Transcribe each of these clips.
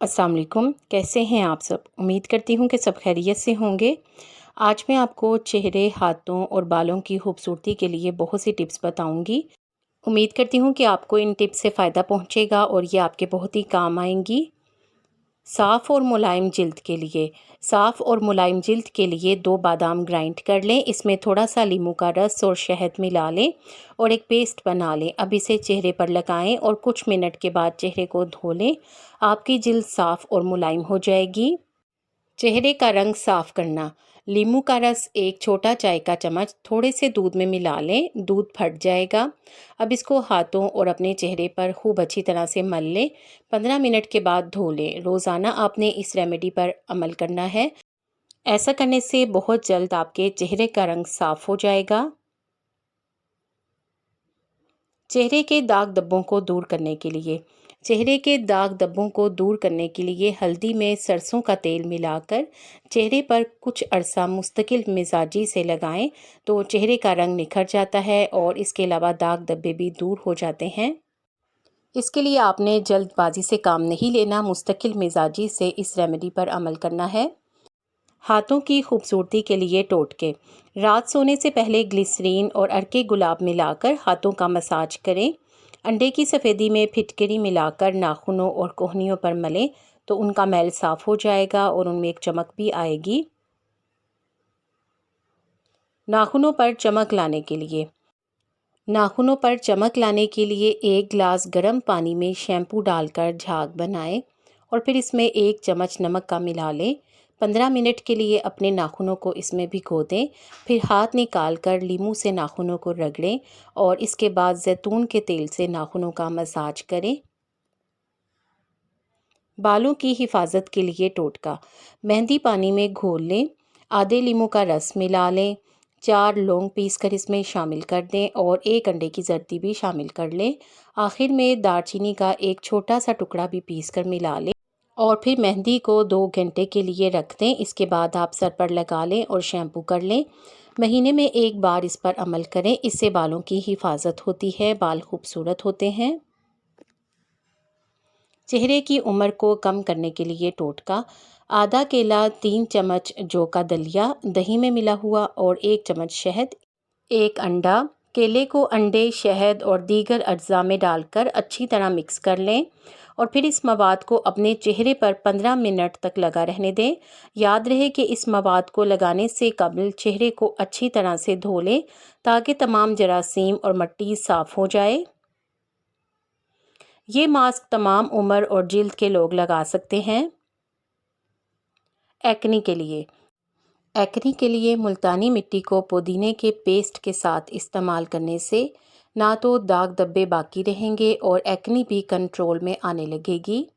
अस्सलाम वालेकुम। कैसे हैं आप सब? उम्मीद करती हूँ कि सब खैरियत से होंगे। आज मैं आपको चेहरे, हाथों और बालों की खूबसूरती के लिए बहुत सी टिप्स बताऊँगी। उम्मीद करती हूँ कि आपको इन टिप्स से फ़ायदा पहुँचेगा और ये आपके बहुत ही काम आएँगी। साफ़ और मुलायम जिल्द के लिए दो बादाम ग्राइंड कर लें, इसमें थोड़ा सा नींबू का रस और शहद मिला लें और एक पेस्ट बना लें। अब इसे चेहरे पर लगाएं और कुछ मिनट के बाद चेहरे को धो लें। आपकी जिल्द साफ़ और मुलायम हो जाएगी। चेहरे का रंग साफ करना। नींबू का रस एक छोटा चाय का चम्मच थोड़े से दूध में मिला लें, दूध फट जाएगा। अब इसको हाथों और अपने चेहरे पर खूब अच्छी तरह से मल लें। 15 मिनट के बाद धो लें। रोज़ाना आपने इस रेमेडी पर अमल करना है। ऐसा करने से बहुत जल्द आपके चेहरे का रंग साफ हो जाएगा। चेहरे के दाग धब्बों को दूर करने के लिए हल्दी में सरसों का तेल मिलाकर चेहरे पर कुछ अरसा मुस्तकिल मिजाजी से लगाएं तो चेहरे का रंग निखर जाता है और इसके अलावा दाग धब्बे भी दूर हो जाते हैं। इसके लिए आपने जल्दबाजी से काम नहीं लेना, मुस्तकिल मिजाजी से इस रेमेडी पर अमल करना है। हाथों की खूबसूरती के लिए टोटके। रात सोने से पहले ग्लिसरीन और अर्के गुलाब मिलाकर हाथों का मसाज करें। अंडे की सफ़ेदी में फिटकरी मिलाकर नाखूनों और कोहनियों पर मलें तो उनका मैल साफ़ हो जाएगा और उनमें एक चमक भी आएगी। नाखूनों पर चमक लाने के लिए एक गिलास गर्म पानी में शैम्पू डालकर झाग बनाएं और फिर इसमें एक चम्मच नमक का मिला लें। 15 मिनट के लिए अपने नाखूनों को इसमें भिगो दें। फिर हाथ निकाल कर लीमू से नाखूनों को रगड़ें और इसके बाद जैतून के तेल से नाखूनों का मसाज करें। बालों की हिफाजत के लिए टोटका। मेहंदी पानी में घोल लें, आधे लीमू का रस मिला लें, 4 लौंग पीस कर इसमें शामिल कर दें और एक अंडे की जर्दी भी शामिल कर लें। आखिर में दालचीनी का एक छोटा सा टुकड़ा भी पीस कर मिला लें और फिर मेहंदी को 2 घंटे के लिए रख दें। इसके बाद आप सर पर लगा लें और शैम्पू कर लें। महीने में एक बार इस पर अमल करें, इससे बालों की हिफाजत होती है, बाल खूबसूरत होते हैं। चेहरे की उम्र को कम करने के लिए टोटका। आधा केला, 3 चम्मच जौ का दलिया दही में मिला हुआ और 1 चम्मच शहद, एक अंडा। केले को अंडे, शहद और दीगर अज्जा में डालकर अच्छी तरह मिक्स कर लें और फिर इस मवाद को अपने चेहरे पर 15 मिनट तक लगा रहने दें। याद रहे कि इस मवाद को लगाने से कबल चेहरे को अच्छी तरह से धो लें ताकि तमाम जरासीम और मिट्टी साफ़ हो जाए। ये मास्क तमाम उम्र और जिल्द के लोग लगा सकते हैं। एक्नी के लिए मुल्तानी मिट्टी को पुदीने के पेस्ट के साथ इस्तेमाल करने से ना तो दाग धब्बे बाकी रहेंगे और एक्नी भी कंट्रोल में आने लगेगी।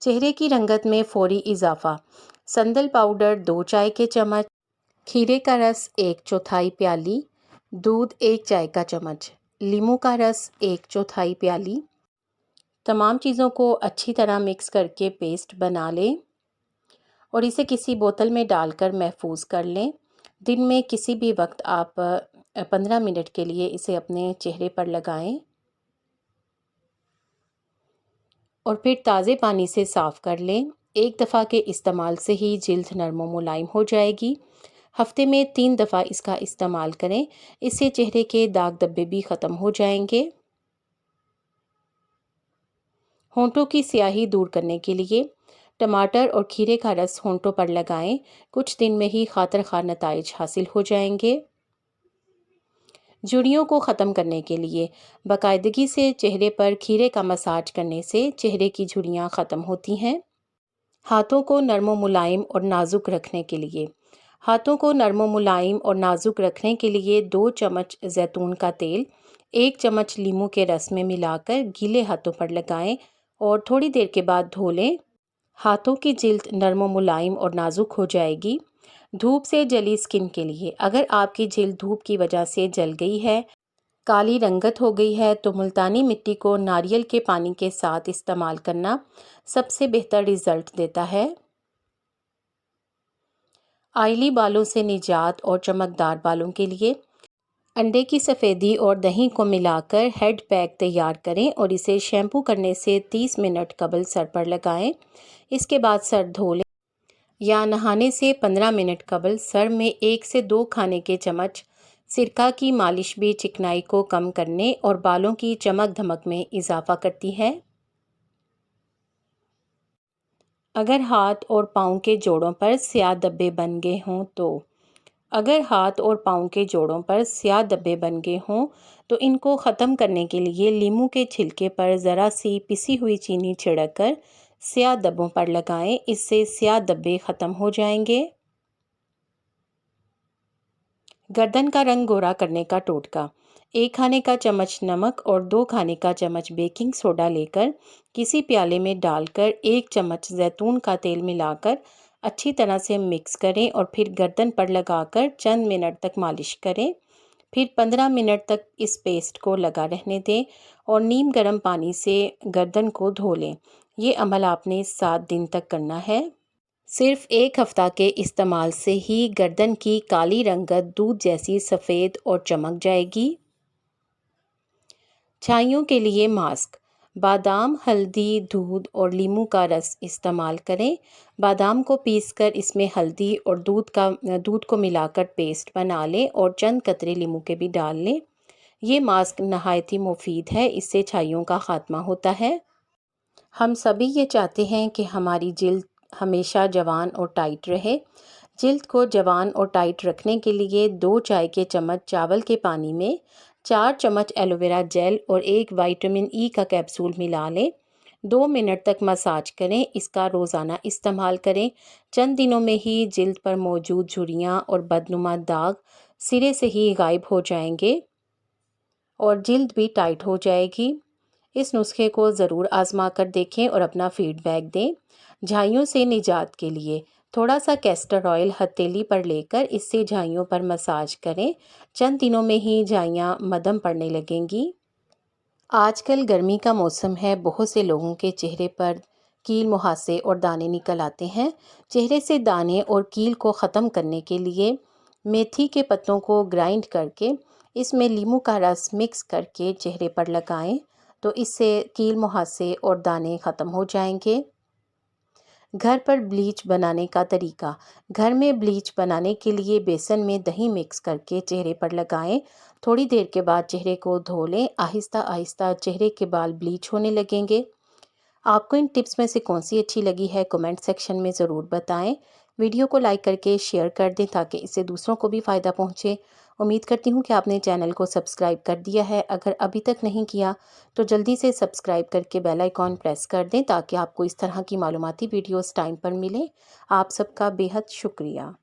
चेहरे की रंगत में फौरी इजाफा। संदल पाउडर 2 चाय के चम्मच, खीरे का रस 1/4 प्याली, दूध 1 चाय का चम्मच, नींबू का रस 1/4 प्याली। तमाम चीज़ों को अच्छी तरह मिक्स करके पेस्ट बना लें और इसे किसी बोतल में डालकर महफूज कर लें। दिन में किसी भी वक्त आप 15 मिनट के लिए इसे अपने चेहरे पर लगाएं और फिर ताज़े पानी से साफ़ कर लें। एक दफ़ा के इस्तेमाल से ही जिल्द नरम व मुलायम हो जाएगी। हफ्ते में 3 दफ़ा इसका इस्तेमाल करें, इससे चेहरे के दाग धब्बे भी ख़त्म हो जाएंगे। होंठों की स्याही दूर करने के लिए टमाटर और खीरे का रस होंठों पर लगाएं। कुछ दिन में ही खातिर खा नताइज हासिल हो जाएंगे। झुर्रियों को ख़त्म करने के लिए बाकायदगी से चेहरे पर खीरे का मसाज करने से चेहरे की झुर्रियाँ ख़त्म होती हैं। हाथों को नरम व मुलायम और नाजुक रखने के लिए 2 चम्मच जैतून का तेल 1 चम्मच नींबू के रस में मिलाकर गीले हाथों पर लगाएं और थोड़ी देर के बाद धो लें। हाथों की जिल्द नरम व मुलायम और नाजुक हो जाएगी। धूप से जली स्किन के लिए अगर आपकी जिल्द धूप की वजह से जल गई है, काली रंगत हो गई है, तो मुल्तानी मिट्टी को नारियल के पानी के साथ इस्तेमाल करना सबसे बेहतर रिजल्ट देता है। आयली बालों से निजात और चमकदार बालों के लिए अंडे की सफ़ेदी और दही को मिलाकर हेड पैक तैयार करें और इसे शैम्पू करने से 30 मिनट कबल सर पर लगाएं। इसके बाद सर धो लें या नहाने से 15 मिनट कबल सर में 1 से 2 खाने के चम्मच सिरका की मालिश भी चिकनाई को कम करने और बालों की चमक धमक में इजाफा करती है। अगर हाथ और पाँव के जोड़ों पर स्याह धब्बे बन गए हों तो अगर हाथ और पाँव के जोड़ों पर स्याह धब्बे बन गए हों तो इनको ख़त्म करने के लिए नींबू के छिलके पर ज़रा सी पिसी हुई चीनी छिड़ककर स्याह धब्बों पर लगाएं। इससे स्याह धब्बे ख़त्म हो जाएंगे। गर्दन का रंग गोरा करने का टोटका। 1 खाने का चम्मच नमक और 2 खाने का चम्मच बेकिंग सोडा लेकर किसी प्याले में डालकर 1 चम्मच जैतून का तेल मिलाकर अच्छी तरह से मिक्स करें और फिर गर्दन पर लगाकर चंद मिनट तक मालिश करें। फिर 15 मिनट तक इस पेस्ट को लगा रहने दें और नीम गर्म पानी से गर्दन को धो लें। ये अमल आपने 7 दिन तक करना है। सिर्फ 1 हफ्ता के इस्तेमाल से ही गर्दन की काली रंगत दूध जैसी सफ़ेद और चमक जाएगी। छाइयों के लिए मास्क। बादाम, हल्दी, दूध और नींबू का रस इस्तेमाल करें। बादाम को पीसकर इसमें हल्दी और दूध को मिलाकर पेस्ट बना लें और चंद कतरे नींबू के भी डाल लें। ये मास्क नहायत ही मुफीद है, इससे छाइयों का खात्मा होता है। हम सभी ये चाहते हैं कि हमारी जिल्द हमेशा जवान और टाइट रहे। जिल्द को जवान और टाइट रखने के लिए 2 चाय के चम्मच चावल के पानी में 4 चम्मच एलोवेरा जेल और 1 विटामिन ई का कैप्सूल मिला लें। 2 मिनट तक मसाज करें। इसका रोज़ाना इस्तेमाल करें। चंद दिनों में ही जिल्द पर मौजूद झुर्रियाँ और बदनुमा दाग सिरे से ही गायब हो जाएंगे और जिल्द भी टाइट हो जाएगी। इस नुस्खे को ज़रूर आज़मा कर देखें और अपना फीडबैक दें। झाइयों से निजात के लिए थोड़ा सा कैस्टर ऑयल हथेली पर लेकर इससे झाइयों पर मसाज करें। चंद दिनों में ही झाइयाँ मदम पड़ने लगेंगी। आजकल गर्मी का मौसम है, बहुत से लोगों के चेहरे पर कील मुहासे और दाने निकल आते हैं। चेहरे से दाने और कील को ख़त्म करने के लिए मेथी के पत्तों को ग्राइंड करके इसमें नींबू का रस मिक्स करके चेहरे पर लगाएं तो इससे कील मुहासे और दाने ख़त्म हो जाएंगे। घर पर ब्लीच बनाने का तरीका। घर में ब्लीच बनाने के लिए बेसन में दही मिक्स करके चेहरे पर लगाएं। थोड़ी देर के बाद चेहरे को धो लें। आहिस्ता आहिस्ता चेहरे के बाल ब्लीच होने लगेंगे। आपको इन टिप्स में से कौन सी अच्छी लगी है कमेंट सेक्शन में ज़रूर बताएं। वीडियो को लाइक करके शेयर कर दें ताकि इससे दूसरों को भी फ़ायदा पहुंचे। उम्मीद करती हूं कि आपने चैनल को सब्सक्राइब कर दिया है। अगर अभी तक नहीं किया तो जल्दी से सब्सक्राइब करके बेल आइकॉन प्रेस कर दें ताकि आपको इस तरह की मालूमाती वीडियोस टाइम पर मिले। आप सबका बेहद शुक्रिया।